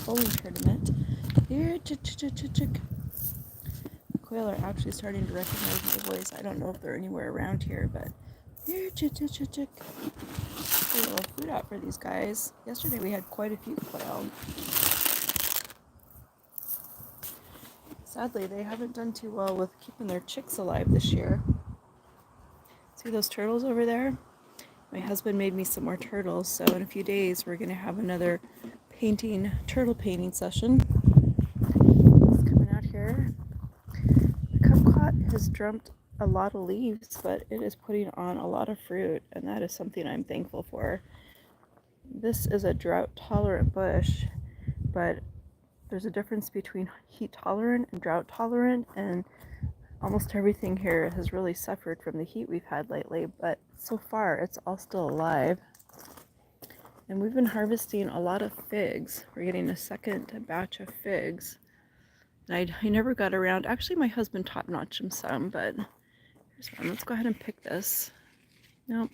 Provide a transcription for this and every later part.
bowling tournament. Here, quail are actually starting to recognize my voice. I don't know if they're anywhere around here, but here, put a little food out for these guys. Yesterday we had quite a few quail. Sadly, they haven't done too well with keeping their chicks alive this year. See those turtles over there? My husband made me some more turtles, so in a few days we're going to have another turtle painting session. It's coming out here. The kumquat has drummed a lot of leaves, but it is putting on a lot of fruit, and that is something I'm thankful for. This is a drought-tolerant bush, but there's a difference between heat-tolerant and drought-tolerant, and almost everything here has really suffered from the heat we've had lately, but so far it's all still alive. And we've been harvesting a lot of figs. We're getting a second batch of figs. And I never got around. Actually, my husband top-notched them some, but here's one. Let's go ahead and pick this. Nope.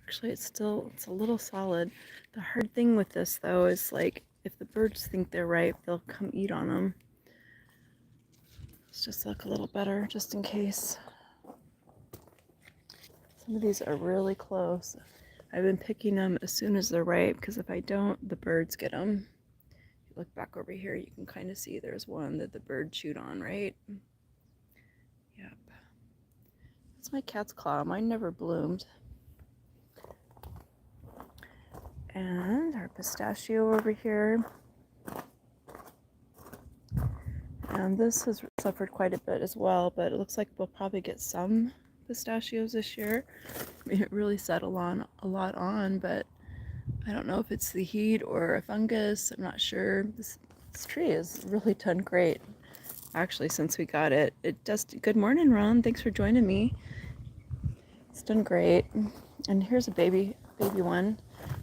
Actually, it's a little solid. The hard thing with this, though, is like if the birds think they're ripe, they'll come eat on them. Let's just look a little better, just in case. Some of these are really close. I've been picking them as soon as they're ripe, because if I don't, the birds get them. If you look back over here, you can kind of see there's one that the bird chewed on, right? Yep. That's my cat's claw. Mine never bloomed. And our pistachio over here. And this has suffered quite a bit as well, but it looks like we'll probably get some pistachios this year. I mean, it really settled on a lot on, but I don't know if it's the heat or a fungus. I'm not sure. This tree has really done great, actually, since we got it. It does. Good morning, Ron. Thanks for joining me. It's done great. And here's a baby one.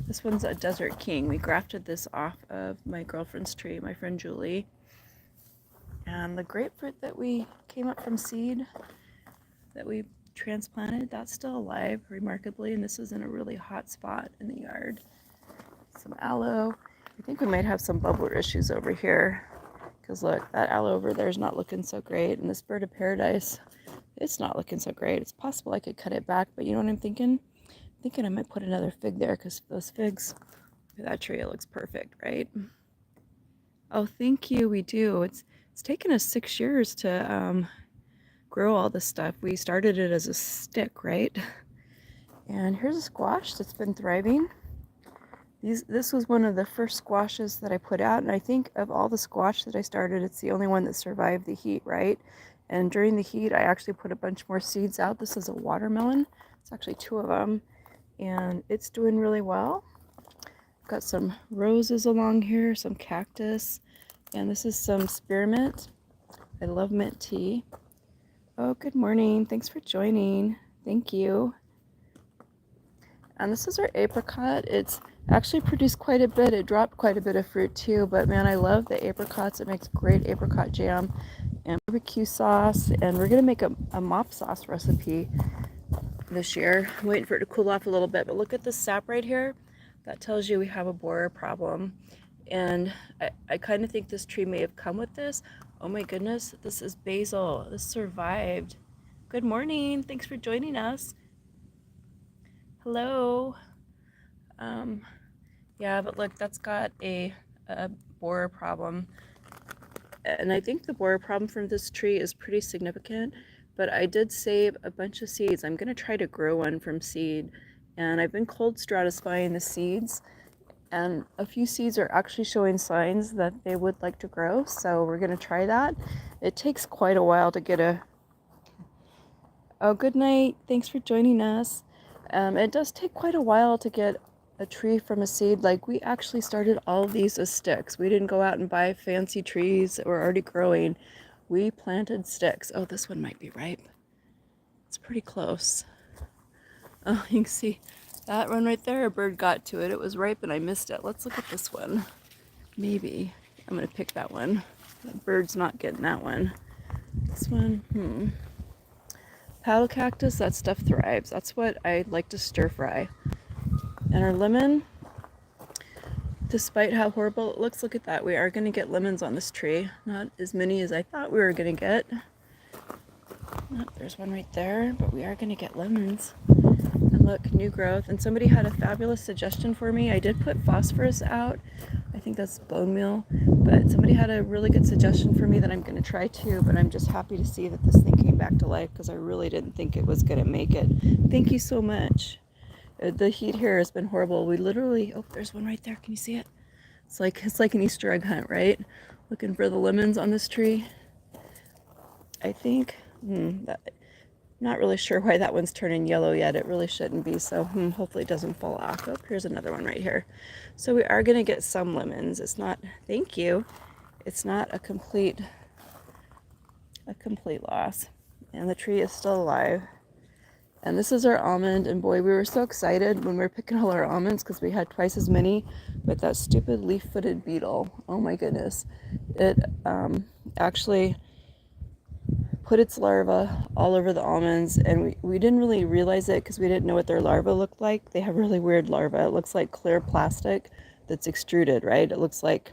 This one's a Desert King. We grafted this off of my girlfriend's tree, my friend Julie. And the grapefruit that we came up from seed, that we transplanted, that's still alive, remarkably, and this is in a really hot spot in the yard. Some aloe. I think we might have some bubbler issues over here, because look, that aloe over there is not looking so great, and this bird of paradise, it's not looking so great. It's possible I could cut it back, but you know what I'm thinking? I'm thinking I might put another fig there, because those figs, that tree, it looks perfect, right? Oh, thank you, we do. It's taken us 6 years to grow all this stuff. We started it as a stick, right? And here's a squash that's been thriving. This was one of the first squashes that I put out, and I think of all the squash that I started, it's the only one that survived the heat, right? And during the heat, I actually put a bunch more seeds out. This is a watermelon. It's actually 2 of them, and it's doing really well. Got some roses along here, some cactus, and this is some spearmint. I love mint tea. Oh, good morning. Thanks for joining. Thank you. And this is our apricot. It's actually produced quite a bit. It dropped quite a bit of fruit too, but man, I love the apricots. It makes great apricot jam and barbecue sauce. And we're gonna make a mop sauce recipe this year. I'm waiting for it to cool off a little bit, but look at this sap right here. That tells you we have a borer problem. And I kind of think this tree may have come with this. Oh my goodness, this is basil. This survived. Good morning. Thanks for joining us. Hello. Yeah, but look, that's got a borer problem. And I think the borer problem from this tree is pretty significant, but I did save a bunch of seeds. I'm gonna try to grow one from seed. And I've been cold stratifying the seeds, and a few seeds are actually showing signs that they would like to grow, so we're going to try that. It takes quite a while to get a... Oh, good night. Thanks for joining us. It does take quite a while to get a tree from a seed. Like, we actually started all of these as sticks. We didn't go out and buy fancy trees that were already growing. We planted sticks. Oh, this one might be ripe. It's pretty close. Oh, you can see that one right there, a bird got to it. It was ripe and I missed it. Let's look at this one. Maybe. I'm going to pick that one. The bird's not getting that one. This one, paddle cactus, that stuff thrives. That's what I like to stir fry. And our lemon, despite how horrible it looks, look at that. We are going to get lemons on this tree. Not as many as I thought we were going to get. Oh, there's one right there, but we are going to get lemons. And look, new growth. And somebody had a fabulous suggestion for me. I did put phosphorus out. I think that's bone meal. But somebody had a really good suggestion for me that I'm going to try too. But I'm just happy to see that this thing came back to life because I really didn't think it was going to make it. Thank you so much. The heat here has been horrible. We literally, oh, there's one right there. Can you see it? It's like an Easter egg hunt, right? Looking for the lemons on this tree. I think, not really sure why that one's turning yellow yet. It really shouldn't be, so hopefully it doesn't fall off. Oh, here's another one right here. So we are going to get some lemons. It's not, thank you, it's not a complete loss. And the tree is still alive. And this is our almond, and boy, we were so excited when we were picking all our almonds because we had twice as many, but that stupid leaf-footed beetle, oh my goodness, it actually put its larva all over the almonds, and we didn't really realize it because we didn't know what their larva looked like. They have really weird larvae. It looks like clear plastic that's extruded, right? It looks like,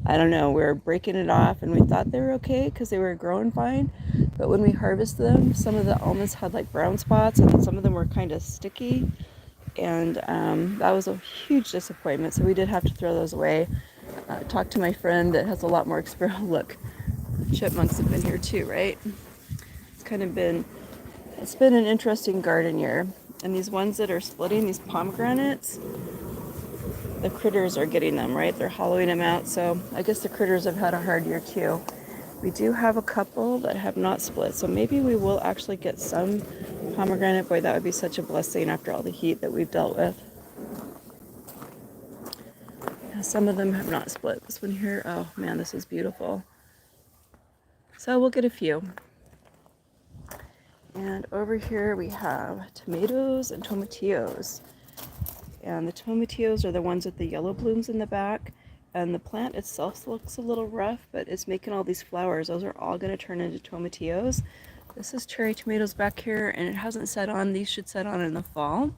I don't know, we were breaking it off and we thought they were okay because they were growing fine, but when we harvested them, some of the almonds had like brown spots and some of them were kind of sticky, and that was a huge disappointment, so we did have to throw those away. Talked to my friend that has a lot more experience. Look, chipmunks have been here too, right? It's been an interesting garden year. And these ones that are splitting, these pomegranates, the critters are getting them, right? They're hollowing them out. So I guess the critters have had a hard year too. We do have a couple that have not split. So maybe we will actually get some pomegranate. Boy, that would be such a blessing after all the heat that we've dealt with. Yeah, some of them have not split. This one here, oh man, this is beautiful. So we'll get a few. And over here we have tomatoes and tomatillos. And the tomatillos are the ones with the yellow blooms in the back. And the plant itself looks a little rough, but it's making all these flowers. Those are all going to turn into tomatillos. This is cherry tomatoes back here, and it hasn't set on. These should set on in the fall.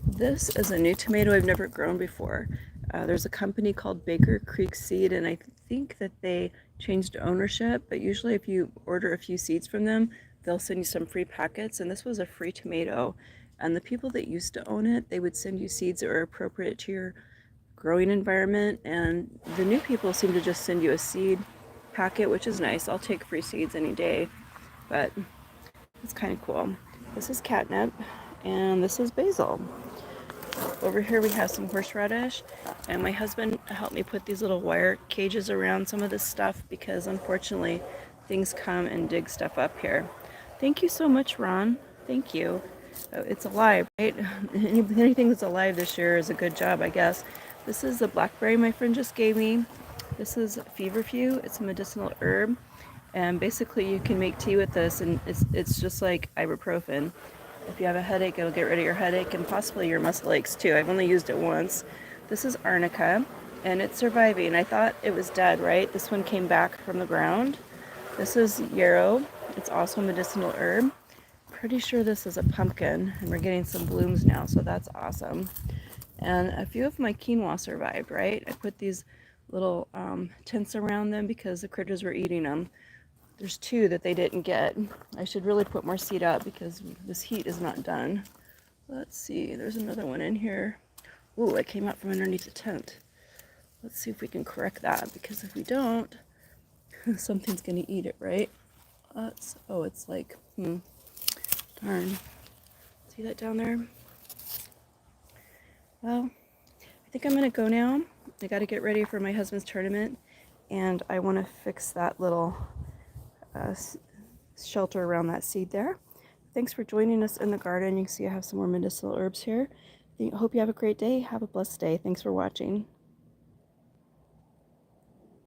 This is a new tomato I've never grown before. There's a company called Baker Creek Seed, and I think that they changed ownership, but usually if you order a few seeds from them, they'll send you some free packets, and this was a free tomato. And the people that used to own it, they would send you seeds that were appropriate to your growing environment, and the new people seem to just send you a seed packet, which is nice. I'll take free seeds any day, but it's kind of cool. This is catnip, and this is basil. Over here we have some horseradish, and my husband helped me put these little wire cages around some of this stuff because unfortunately things come and dig stuff up here. Thank you so much, Ron. Thank you. It's alive, right? Anything that's alive this year is a good job, I guess. This is the blackberry my friend just gave me. This is feverfew. It's a medicinal herb, and basically you can make tea with this, and it's just like ibuprofen. If you have a headache, it'll get rid of your headache and possibly your muscle aches too. I've only used it once. This is arnica, and it's surviving. I thought it was dead, right? This one came back from the ground. This is yarrow. It's also a medicinal herb. Pretty sure this is a pumpkin, and we're getting some blooms now, so that's awesome. And a few of my quinoa survived, right? I put these little tents around them because the critters were eating them. There's two that they didn't get. I should really put more seed out because this heat is not done. Let's see, there's another one in here. Ooh, it came out from underneath the tent. Let's see if we can correct that, because if we don't, something's gonna eat it, right? Oh, it's like, darn. See that down there? Well, I think I'm gonna go now. I gotta get ready for my husband's tournament, and I wanna fix that little shelter around that seed there. Thanks for joining us in the garden. You can see I have some more medicinal herbs here. I hope you have a great day. Have a blessed day. Thanks for watching.